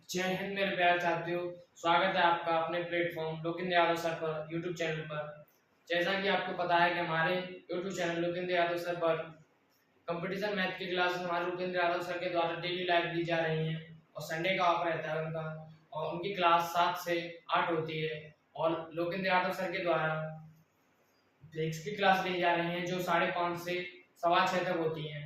जय हिंद मेरे प्यारे साथियों। स्वागत है आपका अपने प्लेटफॉर्म लोकेंद्र यादव सर पर यूट्यूब चैनल पर। जैसा कि आपको पता है कि हमारे YouTube channel Lokendra Yadav sir पर कंपटीशन मैथ की क्लास हमारे लोकेंद्र यादव सर के द्वारा डेली लाइव दी जा रही हैं और संडे का ऑफ रहता है उनका, और उनकी क्लास 7 से 8 होती है। और लोकेंद्र यादव सर के द्वारा फिजिक्स की क्लास ली जा रही है जो 5:30 से 6:15 तक होती हैं।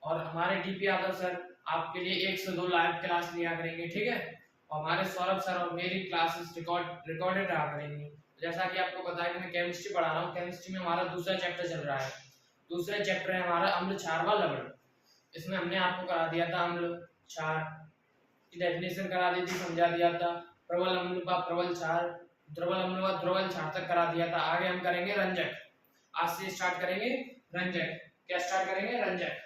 और हमारे डीपी यादव सर आपके लिए 1 से 2 लाइव क्लास लिया करेंगे, ठीक है। और हमारे सौरभ सर और मेरी क्लासेस रिकॉर्डेड रहा करेंगी। जैसा कि आपको पता है कि मैं केमिस्ट्री पढ़ा रहा हूँ, केमिस्ट्री में हमारा दूसरा चैप्टर चल रहा है। दूसरा चैप्टर है हमारा अम्ल क्षार व लवण। इसमें हमने आपको करा दिया था अम्ल क्षार की डेफिनेशन करा दी थी, समझा दिया था। प्रबल अम्ल व प्रबल क्षार, द्रवल अम्ल व द्रवल क्षार तक करा दिया था। आगे हम करेंगे रंजक। आज से स्टार्ट करेंगे रंजक। क्या स्टार्ट करेंगे? रंजक।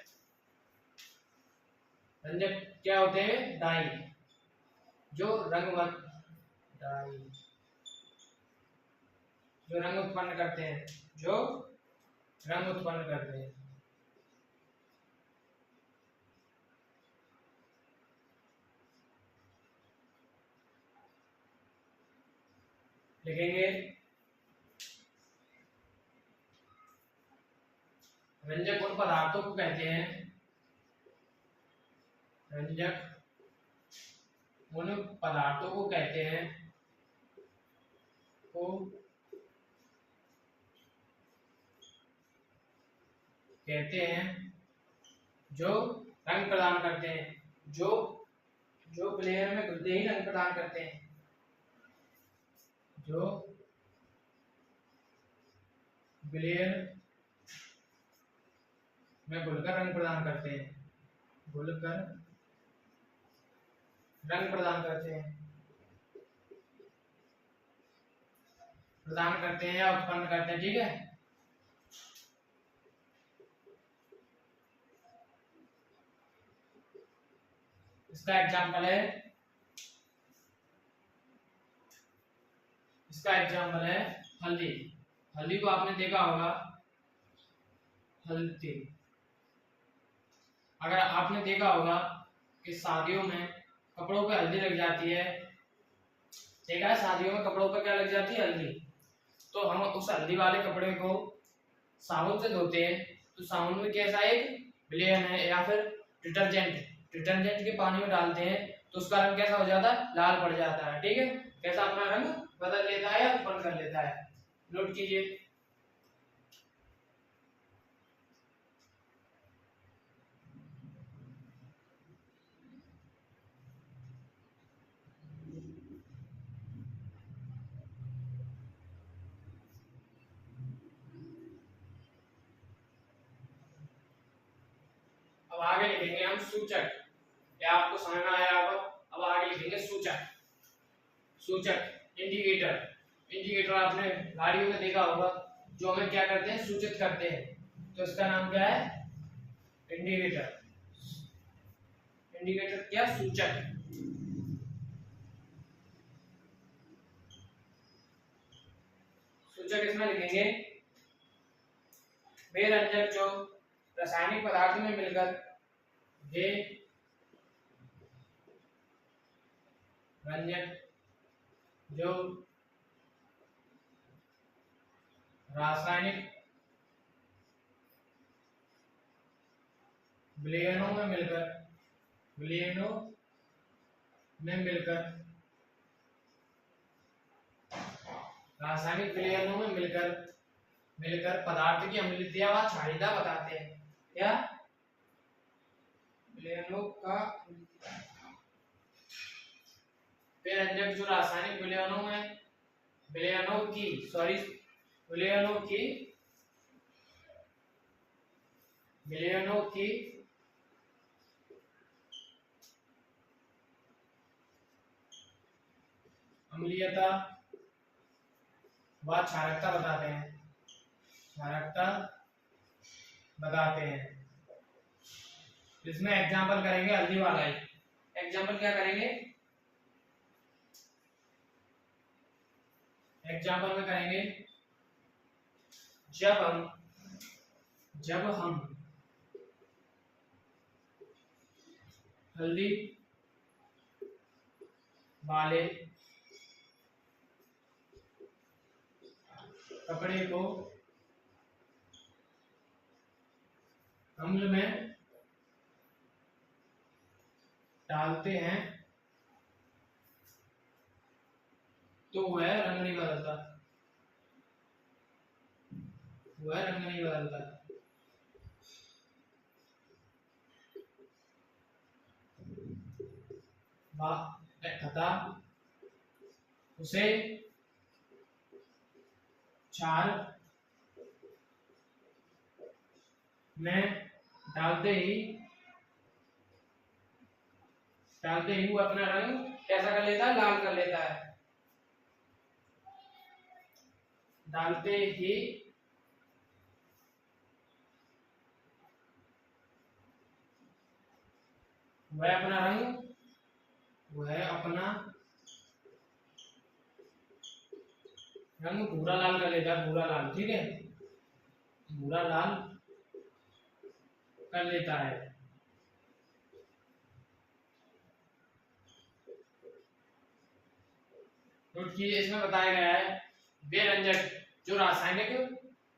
रंजक क्या होते हैं? डाई, जो रंग डाई जो रंग उत्पन्न करते हैं, जो रंग उत्पन्न करते हैं। लिखेंगे रंजक उन पदार्थों को कहते हैं, रंजक उन पदार्थों को कहते हैं जो रंग प्रदान करते हैं, जो प्लेयर में घुलते ही रंग प्रदान करते हैं, जो प्लेयर में घुलकर रंग प्रदान करते हैं, घुलकर रंग प्रदान करते हैं, प्रदान करते हैं या उत्पन्न करते हैं, ठीक है। इसका एग्जाम्पल है हल्दी। हल्दी को आपने देखा होगा, हल्दी अगर आपने देखा होगा कि शादियों में कपड़ों पे हल्दी लग जाती है, देखा है शादियों में कपड़ों पे क्या लग जाती है? हल्दी। तो हम उस हल्दी वाले कपड़े को साबुन से धोते हैं, तो साबुन में कैसा एक विलेन है या फिर डिटर्जेंट के पानी में डालते हैं तो उसका रंग कैसा हो जाता है? लाल पड़ जाता है, ठीक है। कैसा अपना रंग बदल लेता है या उत्पन्न कर लेता है। नोट कीजिए। अब आगे लिखेंगे हम सूचक। क्या आपको समझ में आया? अब आगे लिखेंगे सूचक। इंडिकेटर आपने गाड़ियों में देखा होगा, जो हमें क्या करते हैं? सूचित करते हैं। तो इसका नाम क्या है? इंडिकेटर। क्या? सूचक। सूचक इसमें लिखेंगे वे रंजक जो रासायनिक पदार्थ में मिलकर रासायनिक विलयनों में मिलकर पदार्थ की अम्लता व क्षारीयता बताते हैं। क्या? विलयनों का वे रंजक जो रासायनिक विलयनों की अम्लीयता व क्षारकता बताते हैं। इसमें एग्जाम्पल करेंगे हल्दी वाला ही। एग्जाम्पल क्या करेंगे? एग्जाम्पल में करेंगे जब हम हल्दी वाले कपड़े को अम्ल में डालते हैं तो वह रंग नहीं बदलता, वह रंग नहीं बदलता। तथा उसे क्षार में डालते ही वो अपना रंग कैसा कर लेता है, लाल कर लेता है। डालते ही वह अपना रंग भूरा लाल कर लेता है, भूरा लाल, ठीक है, भूरा लाल कर लेता है। नोट कीजिए, इसमें बताया गया है वे रंजक जो रासायनिक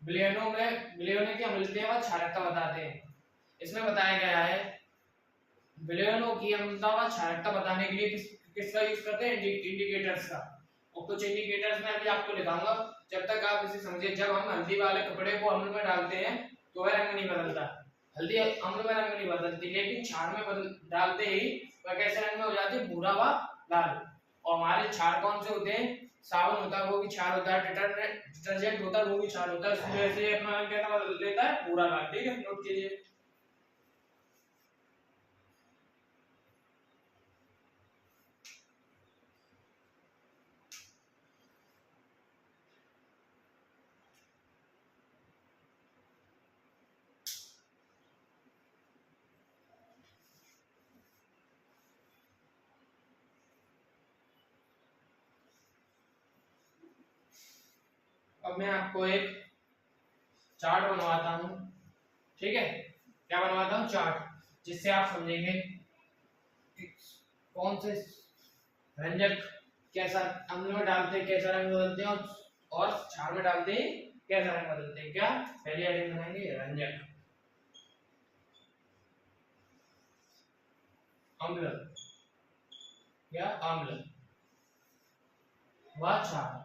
विलयनों की अम्लता व क्षारकता बताते हैं। इसमें बताया गया है विलयनों की अम्लता व क्षारकता बताने के लिए किसका यूज करते हैं, इंडिकेटर्स का। और कुछ इंडिकेटर्स मैं अभी आपको दिखाऊंगा, जब तक आप इसे समझिए। जब हम हल्दी वाले कपड़े को अम्ल में डालते हैं तो वह रंग नहीं बदलता, हल्दी अम्ल में रंग नहीं बदलती, लेकिन क्षार में डालते ही वह कैसे रंग में हो जाती है, भूरा व लाल। और हमारे क्षार कौन से होते हैं, साबुन होता है वो भी क्षार होता है, डिटर्जेंट होता है वो भी क्षार होता है, इसकी वजह से अपना रंग कैसा बदल लेता है, भूरा लाल, ठीक है, नोट कीजिए। अब मैं आपको एक चार्ट बनवाता हूं, ठीक है, क्या बनवाता हूं, चार्ट, जिससे आप समझेंगे कौन से रंजक कैसा अम्ल में डालते हैं कैसा रंग बदलते हैं, और क्षार में डालते हैं कैसा रंग बदलते हैं। क्या पहले हेडिंग बनाएंगे, रंजक, अम्ल या अम्ल व क्षार।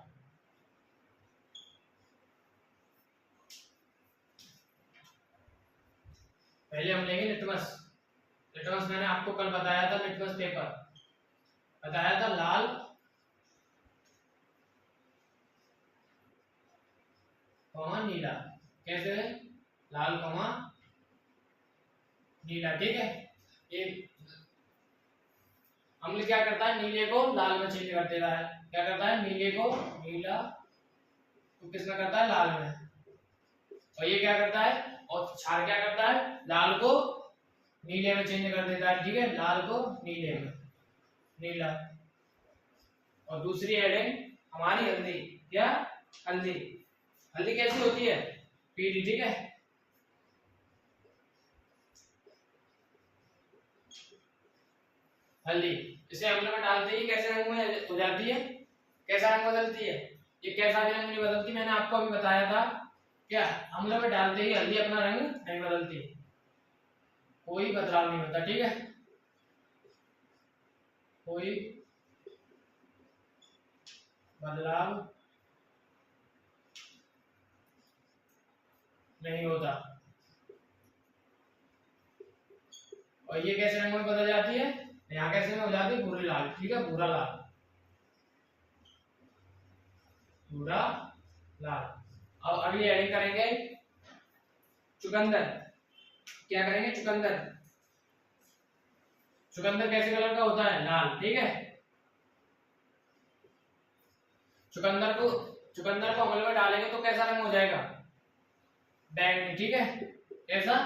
पहले हम लेंगे लिटमस। लिटमस मैंने आपको कल बताया था, लिटमस पेपर बताया था, लाल कौमा नीला, कैसे, लाल कौमा नीला, ठीक है। ये अम्ल क्या करता है, नीले को लाल में चेंज कर देता है, क्या करता है, नीले को नीला तो किसमें करता है, लाल में। और ये क्या करता है, और क्षार क्या करता है, लाल को नीले में चेंज कर देता है, ठीक है, लाल को नीले में, नीला। और दूसरी हेडिंग हमारी हल्दी, क्या, हल्दी, हल्दी कैसी होती है, पीली, ठीक है। हल्दी इसे अम्ल में डालते ही कैसे रंग में हो जाती है, कैसा रंग बदलती है, ये कैसा भी रंग नहीं बदलती, मैंने आपको अभी बताया था। क्या, अम्ल में डालते ही हल्दी अपना रंग नहीं बदलती, कोई बदलाव नहीं होता, ठीक है, कोई बदलाव नहीं होता। और ये कैसे रंग में बदल जाती है, यहाँ कैसे में हो जाती है, भूरे लाल, ठीक है, भूरा लाल, भूरा लाल। अब अगली एडिंग करेंगे चुकंदर, क्या करेंगे, चुकंदर, चुकंदर कैसे कलर का होता है, लाल, ठीक है। चुकंदर को अम्ल में डालेंगे तो कैसा रंग हो जाएगा, बैंगनी, ठीक है, कैसा,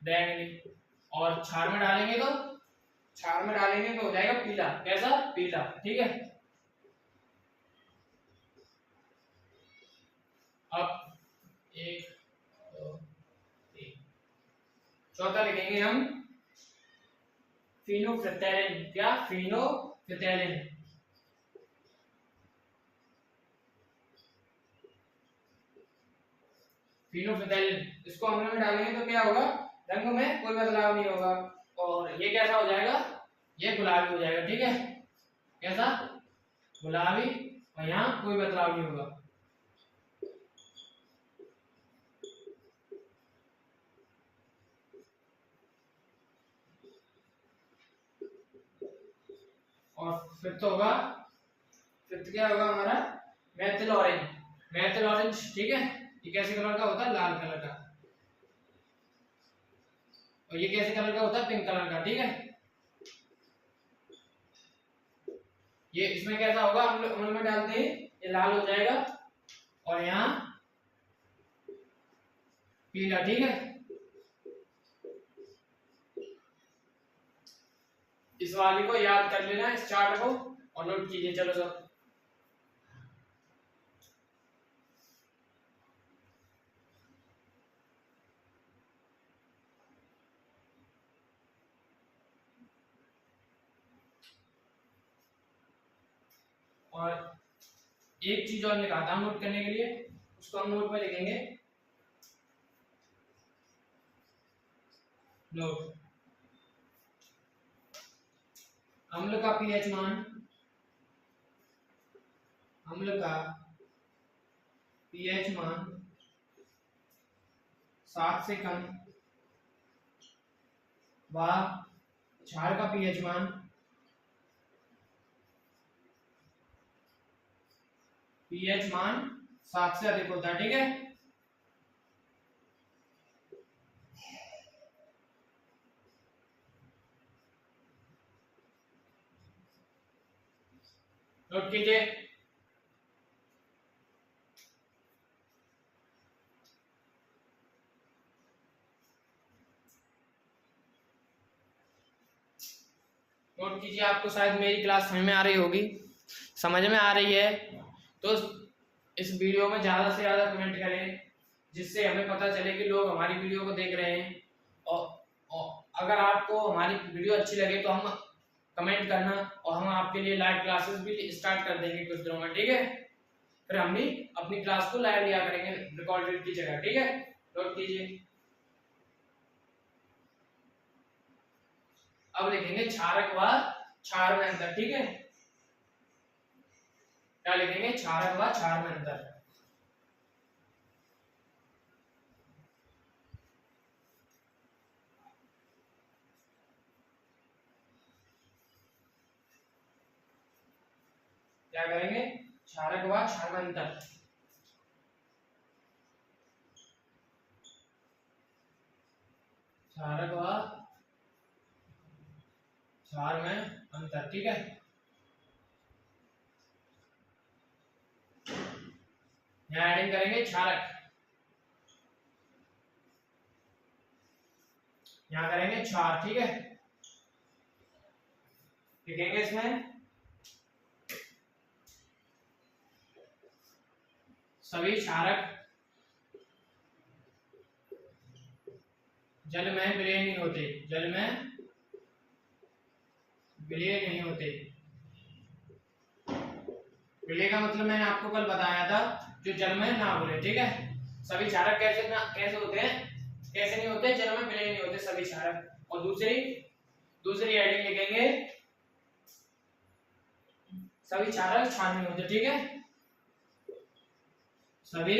बैंगनी। और क्षार में डालेंगे तो हो जाएगा पीला, कैसा, पीला, ठीक है। अब एक, दो, तीन, चौथा लिखेंगे हम फिनोफ्थैलेन, क्या, फिनोफ्थैलेन, फिथैलिन। फिनोफिथैलिन, इसको अम्ल में डालेंगे तो क्या होगा, रंग में कोई बदलाव नहीं होगा और ये कैसा हो जाएगा, ये गुलाबी हो जाएगा। ठीक है, कैसा, गुलाबी, और यहाँ कोई बदलाव नहीं होगा। और फिफ्थ होगा, फिफ्थ क्या होगा हमारा, मेथिल ऑरेंज। मेथिल ऑरेंज, ठीक है, ये कैसे कलर का होता है, लाल कलर का, और ये कैसे कलर का होता है, पिंक कलर का। ठीक है, ये इसमें कैसा होगा, अम्ल में डालते ही ये लाल हो जाएगा और यहाँ पीला। ठीक है, इस वाली को याद कर लेना, इस चार्ट को, और नोट कीजिए। चलो सब, और एक चीज और लिखा था नोट करने के लिए, उसको हम नोट में लिखेंगे। नोट, अम्ल का पीएच मान, अम्ल का पीएच मान 7 से कम व क्षार का पीएच मान पीएच मान 7 से अधिक होता है। ठीक है, नोट कीजिए। नोट कीजिए, आपको शायद मेरी क्लास समझ में आ रही होगी, समझ में आ रही है तो इस वीडियो में ज़्यादा से ज़्यादा कमेंट करें, जिससे हमें पता चले कि लोग हमारी वीडियो को देख रहे हैं। और अगर आपको हमारी वीडियो अच्छी लगे तो हम कमेंट करना, और हम आपके लिए लाइव क्लासेस भी स्टार्ट कर देंगे कुछ दिनों में। ठीक है, फिर हम भी अपनी क्लास को लाइव लिया करेंगे रिकॉर्डेड की जगह। ठीक है, नोट कीजिए। अब लिखेंगे क्षारक व क्षार में अंतर। ठीक है, क्या लिखेंगे, क्षारक व क्षार में अंतर। क्या करेंगे, क्षारक व क्षार में अंतर। क्षारक व क्षार में अंतर। ठीक है, यहाँ एडिंग करेंगे क्षारक, यहाँ करेंगे क्षार। ठीक है, लिखेंगे इसमें सभी क्षारक जल में विलय नहीं होते, जल में विलय नहीं होते। विलय का मतलब मैंने आपको कल बताया था, जो जल में ना घुले। ठीक है, सभी क्षारक कैसे होते हैं, कैसे नहीं होते, जल में विलय नहीं होते सभी क्षारक। और दूसरी हेडिंग लिखेंगे सभी क्षारक क्षार नहीं होते। ठीक है, सभी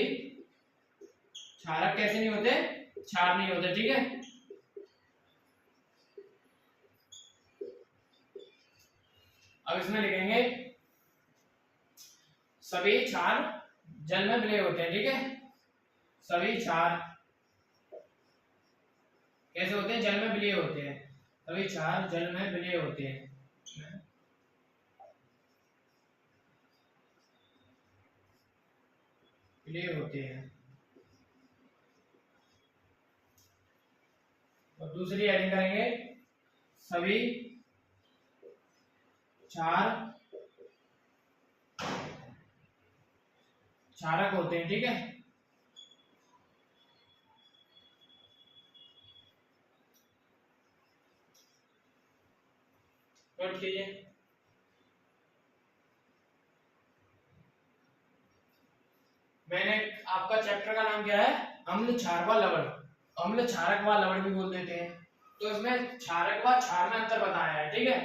क्षारक कैसे नहीं होते, क्षार नहीं होते। ठीक है, अब इसमें लिखेंगे सभी क्षार जल में विलय होते हैं। ठीक है, सभी क्षार कैसे होते हैं, जल में विलय होते हैं, सभी क्षार जल में विलय होते हैं। विलय होते हैं। और दूसरी एडिंग करेंगे सभी क्षार क्षारक होते हैं। ठीक है, नोट कीजिए। आपका चैप्टर का नाम क्या है? अम्ल क्षार व लवण। अम्ल क्षारक व लवण भी बोल देते हैं। तो इसमें क्षारक व क्षार में अंतर बताया है, ठीक है।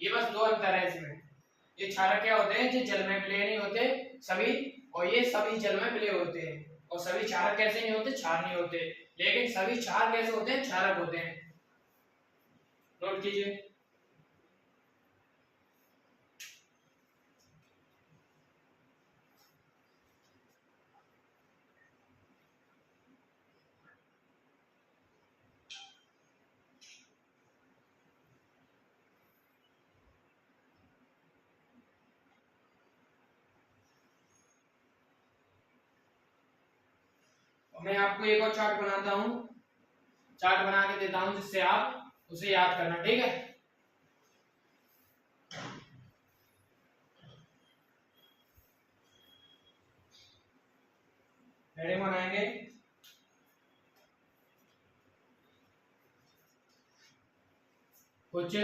ये बस दो अंतर है इसमें। ये क्षारक क्या होते हैं? जो जल में विलय नहीं होते सभी, और ये सभी जल में विलय होते हैं। और सभी क्षारक कैसे नहीं होते? क्षार नहीं होते। लेकिन सभी क्षार कैसे होते हैं? क्षारक होते हैं। नोट कीजिए। मैं आपको एक और चार्ट बनाता हूं, चार्ट बना के देता हूं जिससे आप उसे याद करना, ठीक है। हेडिंग बनाएंगे कुछ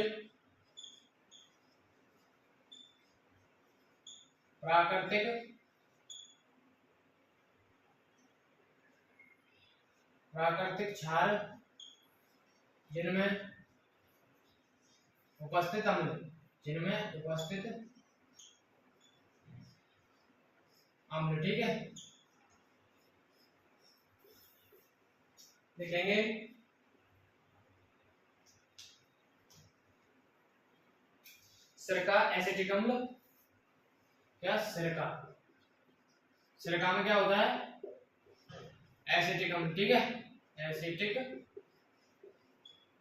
प्राकृतिक क्षार जिनमें उपस्थित अम्ल, जिनमें उपस्थित अम्ल, ठीक है। लिखेंगे सिरका एसिटिक अम्ल, क्या सिरका, सिरका में क्या होता है? एसिटिक अम्ल, ठीक है। एसिटिक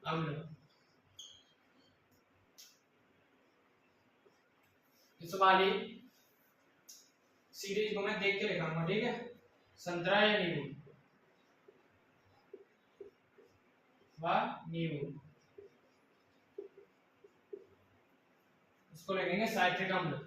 अम्ल। इस वाली सीरीज को मैं देख के लिखाऊंगा, ठीक है। संतरा या नींबू, नींबू, इसको लिखेंगे साइट्रिक अम्ल।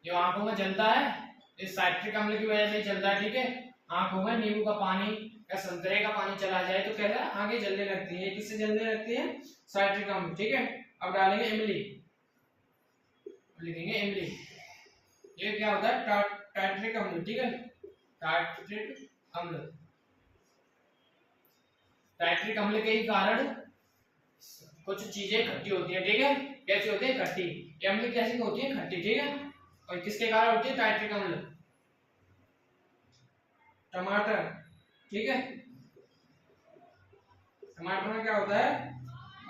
जो आंखों में जलता है इस साइट्रिक अम्ल की वजह से ही जलता है, ठीक है। आंखों में नींबू का पानी या संतरे का पानी चला जाए तो क्या है? आंखें जलने लगती है। किससे जलने लगती है? साइट्रिक अम्ल, ठीक है। अब डालेंगे इमली, लिखेंगे इमली। ये क्या होता है? टार्ट्रिक अम्ल, ठीक है। टार्ट्रिक अम्ल, टार्ट्रिक अम्ल के ही कारण कुछ चीजें खट्टी होती है, ठीक है। कैसी होती है? खट्टी। ये अम्ल कैसी होती है? खट्टी, ठीक है। और किसके कारण होती है? टार्ट्रिक अम्ल। टमाटर, ठीक है। टमाटर में क्या होता है?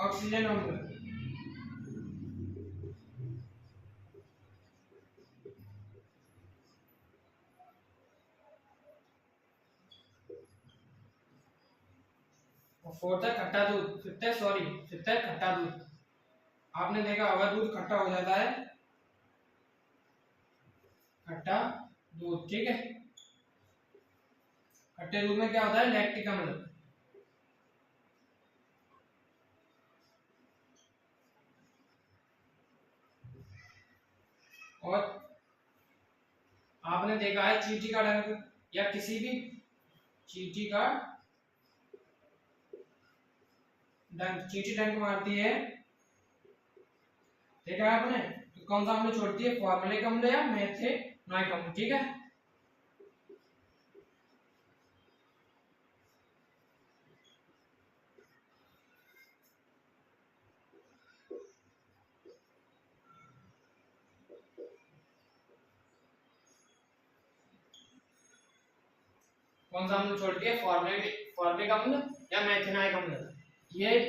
ऑक्सीजन अम्ल। और फोर्थ है खट्टा दूध, फिफ्थ है खट्टा दूध। आपने देखा होगा दूध खट्टा हो जाता है, खट्टा दूध, ठीक है। खट्टे दूध में क्या होता है? लैक्टिक अम्ल। और आपने देखा है चींटी का डंक, या किसी भी चींटी का डंक, चींटी डंक मारती है, देखा है आपने? तो कौन सा अम्ल छोड़ती है? फॉर्मुलिक अम्ल या मेथेनॉइक अम्ल, ठीक है। कौन सा अम्ल छोड़ती है? फॉर्मुलिक अम्ल या मेथेनॉइक अम्ल। ये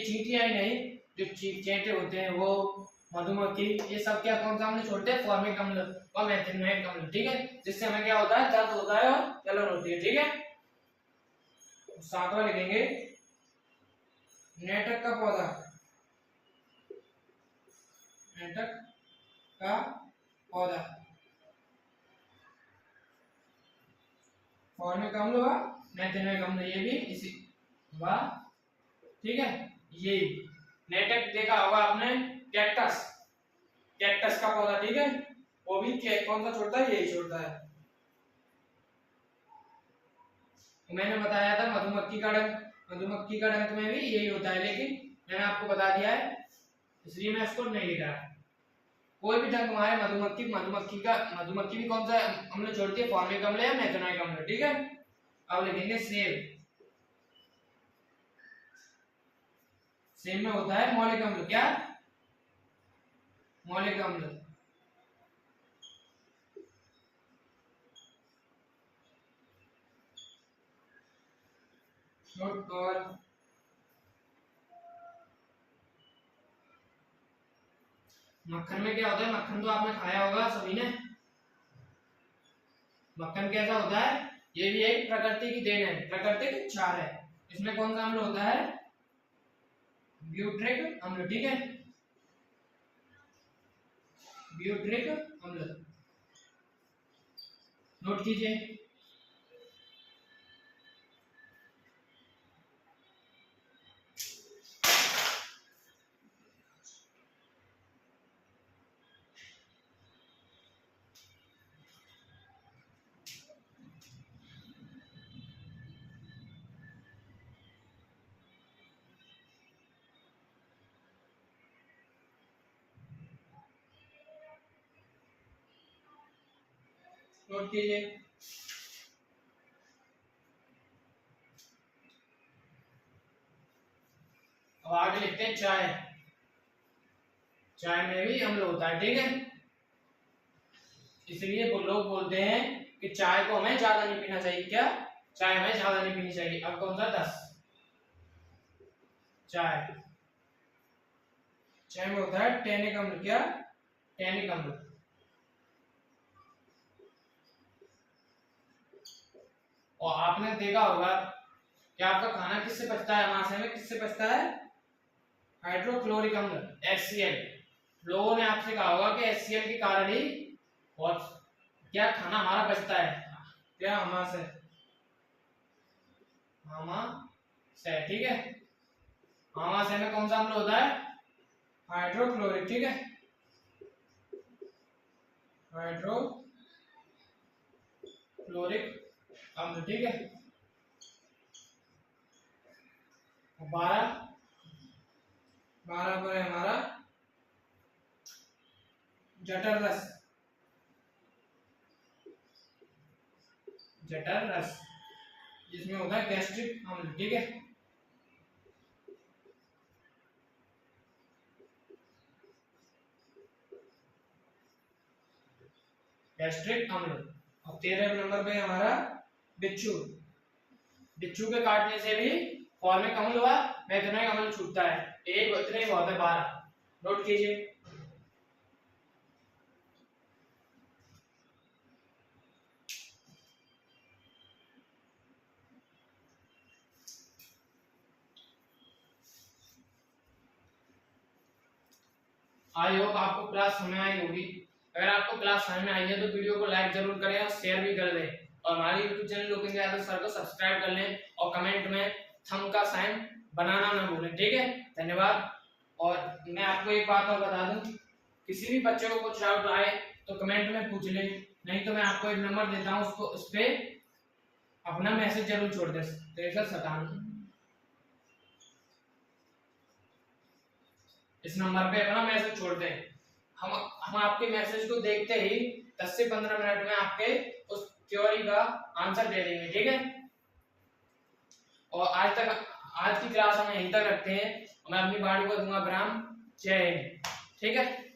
चींटियां ही नहीं, जो चींटे होते हैं वो, मधुमक्खी, ये सब क्या कौन सा अम्ल छोड़ते हैं? फॉर्मिक अम्ल और मेथेनॉइक अम्ल, ठीक है। जिससे हमें क्या होता है? दर्द होता है और जलन होती है, ठीक है। सातवां लिखेंगे नेटक का पौधा, नेटक का पौधा, फॉर्मिक अम्ल व मेथेनॉइक अम्ल, ये भी इसी व, ठीक है। ये नेटक देखा होगा आपने, कैक्टस, कैक्टस का पौधा, ठीक है। वो भी कौन सा छोड़ता है? यही छोड़ता है। तो मैंने बताया था मधुमक्खी का डंक, मधुमक्खी का डंक में भी यही होता है, लेकिन मैंने आपको बता दिया है इसलिए मैं इसको नहीं लिखा। कोई भी डंक मारे मधुमक्खी भी कौन सा अम्ल छोड़ती है, फॉर्मिक अम्ल या मेथनोइक अम्ल। ठीक है, अब लिखेंगे सेब में होता है मौलिक अम्ल, क्या मौलिक अम्ल। नोट कर। मक्खन में क्या होता है, मक्खन तो आपने खाया होगा सभी ने। मक्खन कैसा होता है, ये भी एक प्रकृति की देन है, प्राकृतिक क्षार है। इसमें कौन सा अम्ल होता है, ब्यूट्रिक अम्ल। ठीक है, ब्यूट्रिक अम्ल नोट कीजिए। नोट कीजिए। अब आगे लिखते हैं चाय। चाय में भी अम्ल होता है। ठीक है, इसलिए वो लोग बोलते हैं कि चाय को हमें ज्यादा नहीं पीना चाहिए। क्या, चाय हमें ज्यादा नहीं पीनी चाहिए। अब कौन सा 10, चाय में होता है टैनिक अम्ल। क्या, टैनिक अम्ल। और आपने देखा होगा कि आपका खाना किससे पचता है, महाशय में किससे पचता है, हाइड्रोक्लोरिक अम्ल HCl। लोगों ने आपसे कहा होगा कि HCl के कारण ही बहुत क्या खाना हमारा बचता है, क्या महाशय, ठीक है। महाशय में कौन सा अम्ल होता है, हाइड्रोक्लोरिक। ठीक है, हाइड्रोक्लोरिक अम्ल। ठीक है, 12 पर है हमारा जठर रस। जिसमें होता है गैस्ट्रिक अम्ल। ठीक है, गैस्ट्रिक अम्ल। अब 13 नंबर पे हमारा बिच्छू। बिच्छू के काटने से भी फॉर्मिक अम्ल व मेथनोइक अम्ल छूटता है। एक इतने बहुत है 12, नोट कीजिए। आई होप आपको क्लास समझ आई होगी। अगर आपको क्लास समझ में आई है तो वीडियो को लाइक जरूर करें और शेयर भी कर दें, और हमारे YouTube channel Lokendra Yadav sir को सब्सक्राइब कर लें, और कमेंट में थंब का साइन बनाना ना भूलें। ठीक है, धन्यवाद। और मैं आपको एक बात और बता दूं, किसी भी बच्चे को कुछ डाउट आए तो कमेंट में पूछ ले, नहीं तो मैं आपको एक नंबर देता हूँ, उसको उस पे अपना मैसेज जरूर छोड़ दे। 6357 इस नंबर पे अपना मैसेज छोड़ते हैं। हम आपके मैसेज को देखते ही 10 से 15 मिनट में आपके उस थ्योरी का आंसर दे देंगे। ठीक है, और आज की क्लास हम यहीं तक रखते हैं। मैं अपनी बाड़ी को दूंगा विराम। जय हिंद। ठीक है।